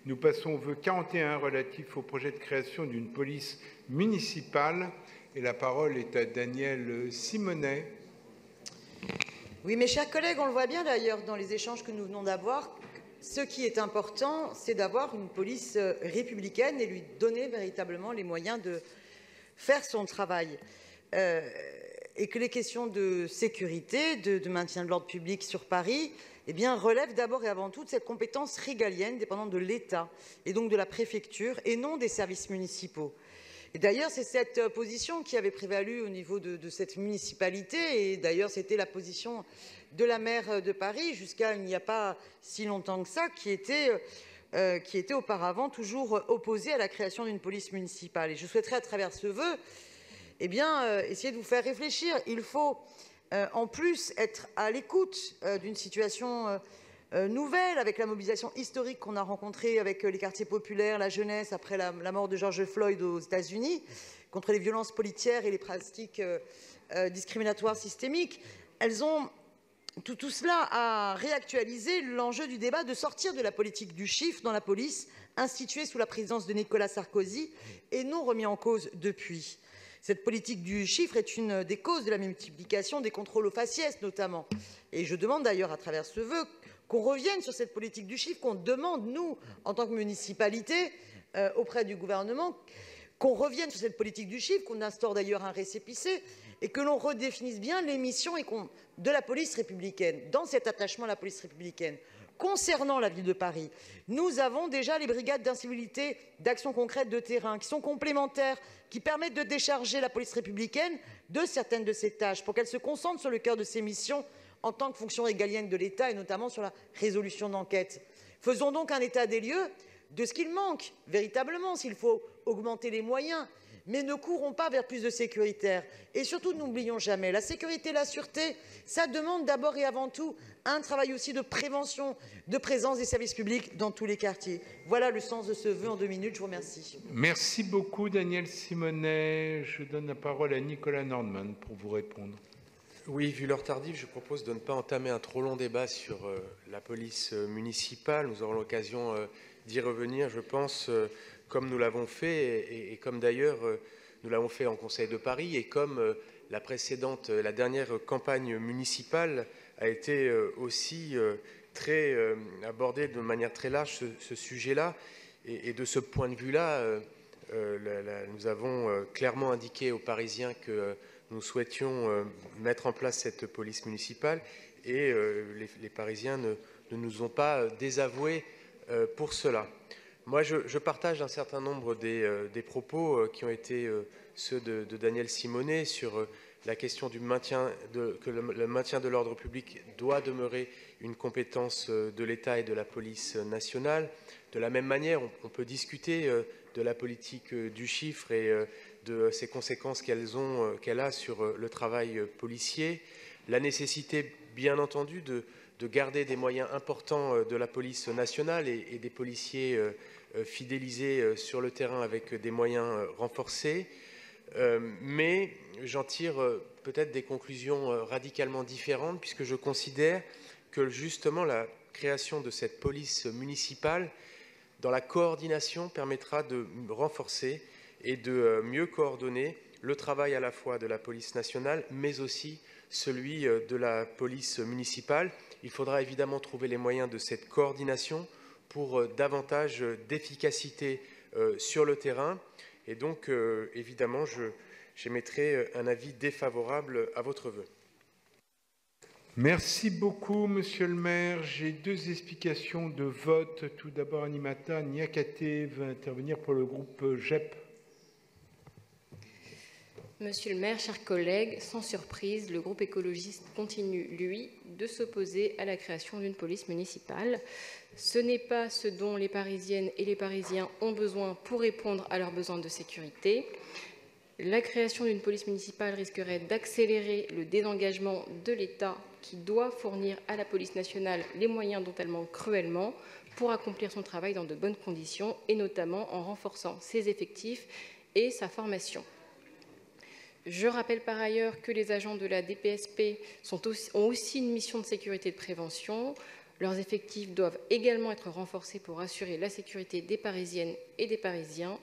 Nous passons au vœu 41 relatif au projet de création d'une police municipale. Et la parole est à Danielle Simonet. Oui, mes chers collègues, on le voit bien d'ailleurs dans les échanges que nous venons d'avoir. Ce qui est important, c'est d'avoir une police républicaine et lui donner véritablement les moyens de faire son travail. Et que les questions de sécurité, de maintien de l'ordre public sur Paris, eh bien, relèvent d'abord et avant tout de cette compétence régalienne dépendant de l'État et donc de la préfecture et non des services municipaux. Et d'ailleurs, c'est cette position qui avait prévalu au niveau de cette municipalité et d'ailleurs, c'était la position de la maire de Paris jusqu'à il n'y a pas si longtemps que ça, qui était auparavant toujours opposée à la création d'une police municipale. Et je souhaiterais à travers ce vœu eh bien, essayer de vous faire réfléchir. Il faut, en plus, être à l'écoute d'une situation nouvelle, avec la mobilisation historique qu'on a rencontrée avec les quartiers populaires, la jeunesse, après la mort de George Floyd aux États-Unis, contre les violences policières et les pratiques discriminatoires systémiques. Elles ont tout cela a réactualisé l'enjeu du débat de sortir de la politique du chiffre dans la police, instituée sous la présidence de Nicolas Sarkozy et non remis en cause depuis. Cette politique du chiffre est une des causes de la multiplication des contrôles aux faciès, notamment. Et je demande d'ailleurs, à travers ce vœu, qu'on revienne sur cette politique du chiffre, qu'on demande, nous, en tant que municipalité, auprès du gouvernement, qu'on revienne sur cette politique du chiffre, qu'on instaure d'ailleurs un récépissé, et que l'on redéfinisse bien les missions de la police républicaine, dans cet attachement à la police républicaine. Concernant la ville de Paris, nous avons déjà les brigades d'incivilité d'action concrète de terrain qui sont complémentaires, qui permettent de décharger la police républicaine de certaines de ses tâches pour qu'elle se concentre sur le cœur de ses missions en tant que fonction régalienne de l'État et notamment sur la résolution d'enquêtes. Faisons donc un état des lieux de ce qu'il manque véritablement, s'il faut augmenter les moyens, mais ne courons pas vers plus de sécuritaires. Et surtout, n'oublions jamais, la sécurité et la sûreté, ça demande d'abord et avant tout un travail aussi de prévention, de présence des services publics dans tous les quartiers. Voilà le sens de ce vœu en 2 minutes. Je vous remercie. Merci beaucoup, Danielle Simonet. Je donne la parole à Nicolas Nordman pour vous répondre. Oui, vu l'heure tardive, je propose de ne pas entamer un trop long débat sur la police municipale. Nous aurons l'occasion d'y revenir, je pense, comme nous l'avons fait, et comme d'ailleurs nous l'avons fait en Conseil de Paris, et comme la dernière campagne municipale a été aussi abordée de manière très large ce sujet-là. Et de ce point de vue-là, nous avons clairement indiqué aux Parisiens que nous souhaitions mettre en place cette police municipale et les Parisiens ne nous ont pas désavoués pour cela. Moi, je partage un certain nombre des propos qui ont été ceux de Danielle Simonet sur la question du maintien que le maintien de l'ordre public doit demeurer une compétence de l'État et de la police nationale. De la même manière, on peut discuter de la politique du chiffre et de ses conséquences qu'elle a sur le travail policier. La nécessité, bien entendu, de garder des moyens importants de la police nationale et des policiers fidélisés sur le terrain avec des moyens renforcés. Mais j'en tire peut-être des conclusions radicalement différentes, puisque je considère que justement la création de cette police municipale, dans la coordination, permettra de renforcer et de mieux coordonner le travail à la fois de la police nationale, mais aussi celui de la police municipale. Il faudra évidemment trouver les moyens de cette coordination pour davantage d'efficacité sur le terrain. Et donc, évidemment, j'émettrai un avis défavorable à votre vœu. Merci beaucoup, Monsieur le maire. J'ai 2 explications de vote. Tout d'abord, Animata Niakate va intervenir pour le groupe GEP. Monsieur le maire, chers collègues, sans surprise, le groupe écologiste continue, lui, de s'opposer à la création d'une police municipale. Ce n'est pas ce dont les Parisiennes et les Parisiens ont besoin pour répondre à leurs besoins de sécurité. La création d'une police municipale risquerait d'accélérer le désengagement de l'État qui doit fournir à la police nationale les moyens dont elle manque cruellement pour accomplir son travail dans de bonnes conditions et notamment en renforçant ses effectifs et sa formation. Je rappelle par ailleurs que les agents de la DPSP ont aussi une mission de sécurité et de prévention. Leurs effectifs doivent également être renforcés pour assurer la sécurité des Parisiennes et des Parisiens.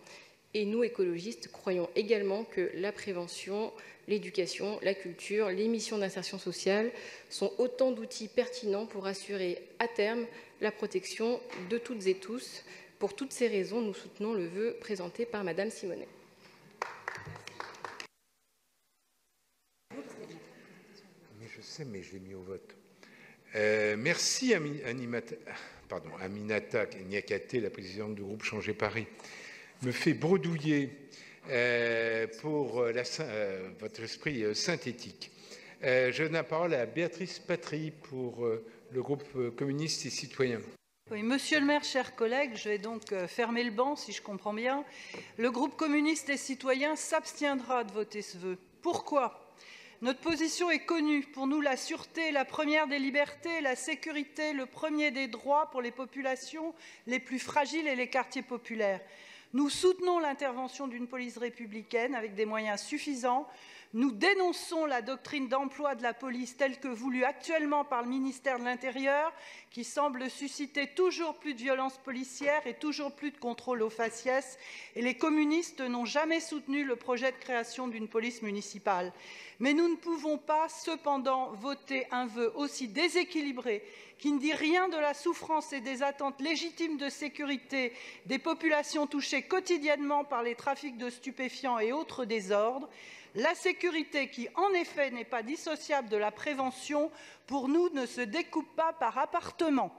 Et nous, écologistes, croyons également que la prévention, l'éducation, la culture, les missions d'insertion sociale sont autant d'outils pertinents pour assurer à terme la protection de toutes et tous. Pour toutes ces raisons, nous soutenons le vœu présenté par Madame Simonet. Mais je sais, mais je l'ai mis au vote. Merci Aminata Niakaté, la présidente du groupe Changer Paris, me fait bredouiller pour votre esprit synthétique. Je donne la parole à Béatrice Patry pour le groupe communiste et citoyen. Oui, monsieur le maire, chers collègues, je vais donc fermer le banc, si je comprends bien. Le groupe communiste et citoyen s'abstiendra de voter ce vœu. Pourquoi ? Notre position est connue. Pour nous, la sûreté est la première des libertés, la sécurité le premier des droits pour les populations les plus fragiles et les quartiers populaires. Nous soutenons l'intervention d'une police républicaine avec des moyens suffisants. Nous dénonçons la doctrine d'emploi de la police telle que voulue actuellement par le ministère de l'Intérieur, qui semble susciter toujours plus de violences policières et toujours plus de contrôle aux faciès. Et les communistes n'ont jamais soutenu le projet de création d'une police municipale. Mais nous ne pouvons pas, cependant, voter un vœu aussi déséquilibré, qui ne dit rien de la souffrance et des attentes légitimes de sécurité des populations touchées quotidiennement par les trafics de stupéfiants et autres désordres. La sécurité, qui en effet n'est pas dissociable de la prévention, pour nous ne se découpe pas par appartement.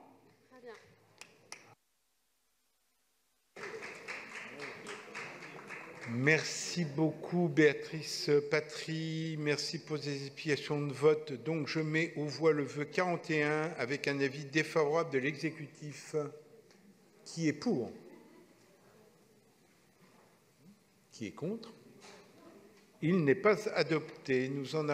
Merci beaucoup Béatrice Patry, merci pour les explications de vote. Donc je mets aux voix le vœu 41 avec un avis défavorable de l'exécutif. Qui est pour? Qui est contre? Il n'est pas adopté. Nous en avons